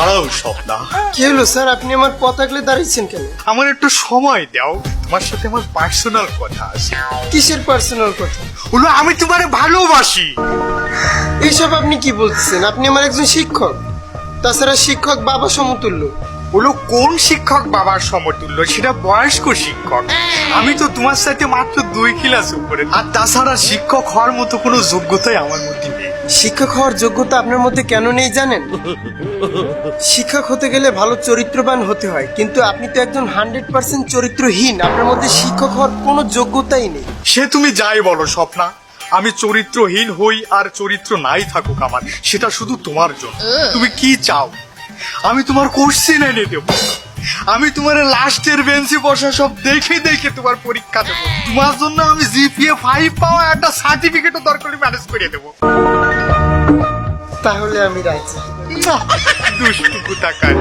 দাঁড়াও স্বপ্না, কি হলো স্যার, আপনি আমার পথ আগলে দাঁড়িয়েছেন কেন? আমার একটু সময় দাও, তোমার সাথে আমার পার্সোনাল কথা আছে। কিসের পার্সোনাল কথা? হলো আমি তোমারে ভালোবাসি। এইসব আপনি কি বলতেছেন? আপনি আমার একজন শিক্ষক, তাছাড়া শিক্ষক বাবা সমতুল্য। হলো কোন শিক্ষক বাবার সমতুল্য? সেটা বয়স্ক শিক্ষক। আমি তো তোমার সাথে মাত্র 2 ক্লাস উপরে, আর তাছাড়া শিক্ষক হওয়ার মতো কোনো যোগ্যতাই আমার মধ্যে নেই। শিক্ষক হওয়ার যোগ্যতা আপনার মধ্যে কেন নেই জানেন? শিক্ষক হতে গেলে ভালো চরিত্রবান হতে হয়, কিন্তু আপনি তো একজন 100% চরিত্রহীন। আপনার মধ্যে শিক্ষক হওয়ার কোনো যোগ্যতাই নেই। সে তুমি যাই বলো স্বপ্না, আমি চরিত্রহীন হই আর চরিত্র নাই থাকুক আমার, সেটা শুধু তোমার জন্য। তুমি কি চাও? আমি তোমার কোশ্চেন এনে দেবো, আমি তোমার লাস্টের বেঞ্চে বসা সব দেখে দেখে তোমার পরীক্ষা দেবো। তোমার জন্য আমি জিপিএ 5 পাওয়া একটা সার্টিফিকেটও দরকার ম্যানেজ করে দেবো। তাহলে আমি রাজি। দুষ্টু কোথাকার।